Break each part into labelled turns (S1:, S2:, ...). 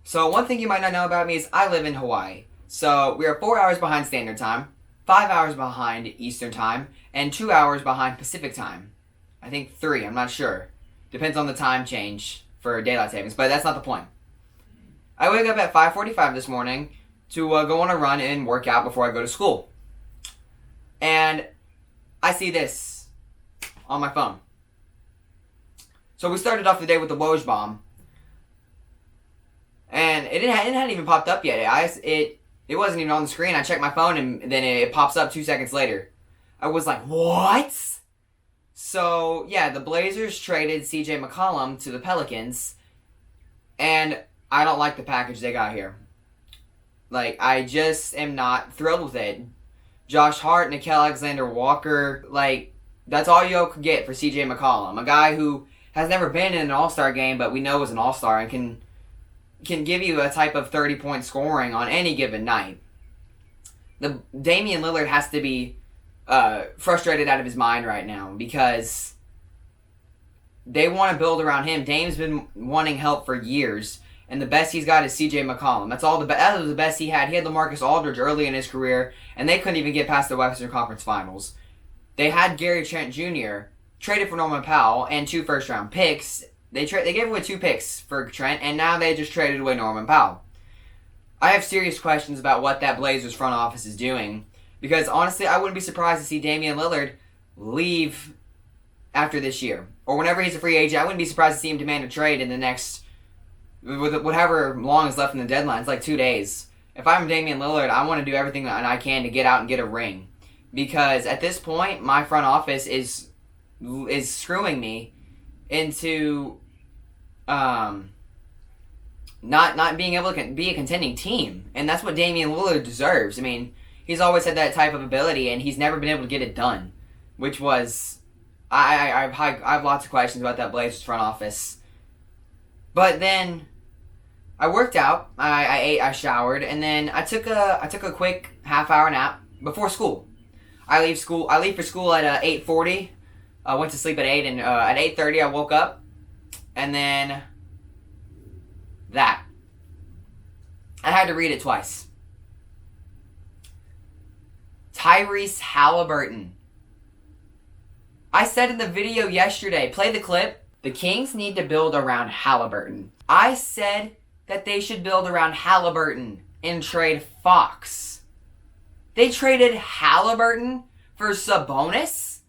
S1: So one thing you might not know about me is I live in Hawaii. So we are 4 hours behind Standard Time, 5 hours behind Eastern Time, and 2 hours behind Pacific Time. I think 3, I'm not sure. Depends on the time change for daylight savings, but that's not the point. I wake up at 5:45 this morning to go on a run and work out before I go to school. And I see this on my phone. So we started off the day with the Woj bomb. And it hadn't even popped up yet. It wasn't even on the screen. I checked my phone and then it pops up 2 seconds later. I was like, what? So, yeah, the Blazers traded CJ McCollum to the Pelicans. And I don't like the package they got here. Like, I just am not thrilled with it. Josh Hart, Nickeil Alexander-Walker, like, that's all you could get for CJ McCollum. A guy who has never been in an All-Star game, but we know is an All-Star and can give you a type of 30-point scoring on any given night. The Damian Lillard has to be frustrated out of his mind right now because they want to build around him. Dame's been wanting help for years, and the best he's got is C.J. McCollum. That was the best he had. He had LaMarcus Aldridge early in his career, and they couldn't even get past the Western Conference Finals. They had Gary Trent Jr., traded for Norman Powell, and 2 first-round picks. They gave away 2 picks for Trent, and now they just traded away Norman Powell. I have serious questions about what that Blazers front office is doing, because honestly, I wouldn't be surprised to see Damian Lillard leave after this year. Or whenever he's a free agent, I wouldn't be surprised to see him demand a trade in the next, whatever long is left in the deadline. It's like 2 days. If I'm Damian Lillard, I want to do everything that I can to get out and get a ring. Because at this point, my front office is screwing me into not being able to be a contending team. And that's what Damian Lillard deserves. I mean, he's always had that type of ability, and he's never been able to get it done. Which was... I have lots of questions about that Blazers front office. But then I worked out, I ate, I showered, and then I took a quick half-hour nap before school. I leave for school at 8:40. I went to sleep at 8, and at 8:30 I woke up, and then that. I had to read it twice. Tyrese Haliburton. I said in the video yesterday, play the clip, the Kings need to build around Haliburton. I said that they should build around Haliburton and trade Fox. They traded Haliburton for Sabonis,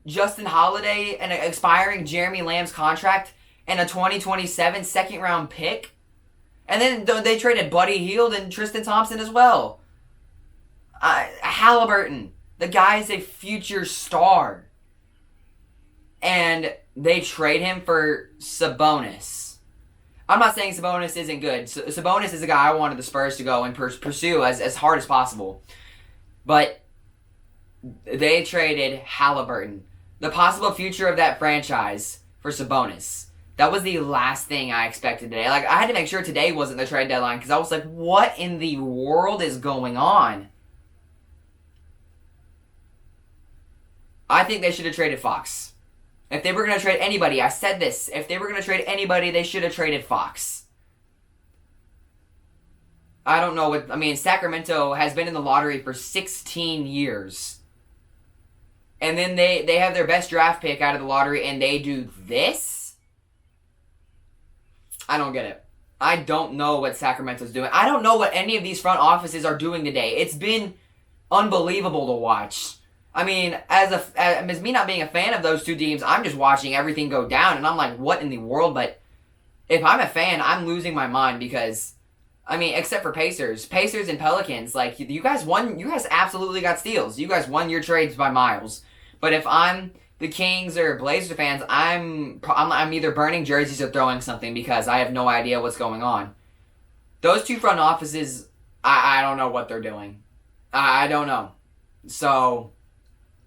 S1: Justin Holiday, and an expiring Jeremy Lamb's contract, and a 2027 second-round pick. And then they traded Buddy Hield and Tristan Thompson as well. Haliburton, the guy's a future star. And they trade him for Sabonis. I'm not saying Sabonis isn't good. Sabonis is a guy I wanted the Spurs to go and pursue as hard as possible. But they traded Haliburton, the possible future of that franchise, for Sabonis. That was the last thing I expected today. Like, I had to make sure today wasn't the trade deadline because I was like, what in the world is going on? I think they should have traded Fox. If they were going to trade anybody, I said this, if they were going to trade anybody, they should have traded Fox. I don't know what, I mean, Sacramento has been in the lottery for 16 years. And then they have their best draft pick out of the lottery and they do this? I don't get it. I don't know what Sacramento's doing. I don't know what any of these front offices are doing today. It's been unbelievable to watch. I mean, as me not being a fan of those two teams, I'm just watching everything go down, and I'm like, what in the world? But if I'm a fan, I'm losing my mind because, I mean, except for Pacers and Pelicans, like, you guys absolutely got steals. You guys won your trades by miles. But if I'm the Kings or Blazers fans, I'm either burning jerseys or throwing something because I have no idea what's going on. Those two front offices, I don't know what they're doing. I don't know. So...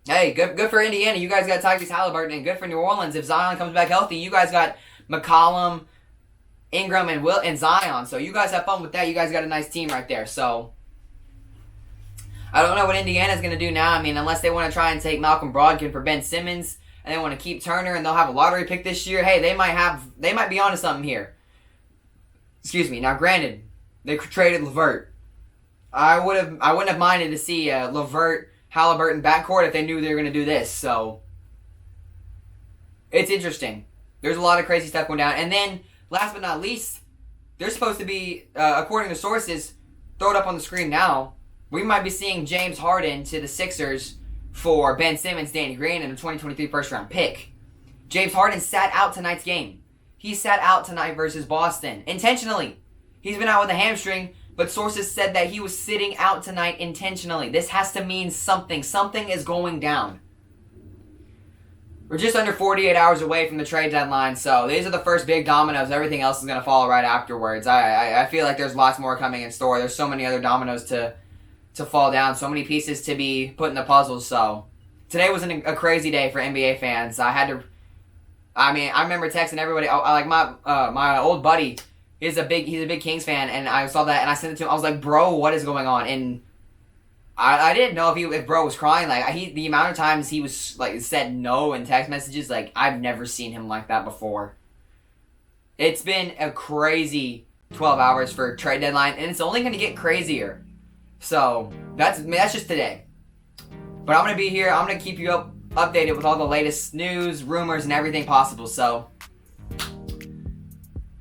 S1: hey, good for Indiana. You guys got Tyrese Haliburton, and good for New Orleans. If Zion comes back healthy, you guys got McCollum, Ingram, and Zion. So you guys have fun with that. You guys got a nice team right there. So I don't know what Indiana's going to do now. I mean, unless they want to try and take Malcolm Brogdon for Ben Simmons, and they want to keep Turner, and they'll have a lottery pick this year. Hey, they might be onto something here. Excuse me. Now, granted, they traded LeVert. I wouldn't have minded to see LeVert, Haliburton backcourt if they knew they were going to do this. So it's interesting. There's a lot of crazy stuff going down. And then, last but not least, they're supposed to be, according to sources, throw it up on the screen now. We might be seeing James Harden to the Sixers for Ben Simmons, Danny Green, and a 2023 first-round pick. James Harden sat out tonight's game. He sat out tonight versus Boston. Intentionally. He's been out with a hamstring, but sources said that he was sitting out tonight intentionally. This has to mean something. Something is going down. We're just under 48 hours away from the trade deadline, so these are the first big dominoes. Everything else is going to follow right afterwards. I feel like there's lots more coming in store. There's so many other dominoes to fall down, so many pieces to be put in the puzzle. So today was a crazy day for NBA fans. I remember texting everybody. My old buddy, he's a big Kings fan, and I saw that and I sent it to him. I was like, bro, what is going on? And I didn't know if bro was crying. Like the amount of times he was like said no in text messages, like I've never seen him like that before. It's been a crazy 12 hours for trade deadline, and it's only going to get crazier. So that's just today. But I'm going to be here. I'm going to keep you updated with all the latest news, rumors, and everything possible. So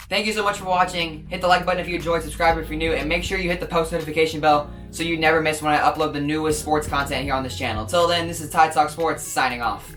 S1: thank you so much for watching. Hit the like button if you enjoyed, subscribe if you're new, and make sure you hit the post notification bell so you never miss when I upload the newest sports content here on this channel. Until then, this is Ty Talk Sports signing off.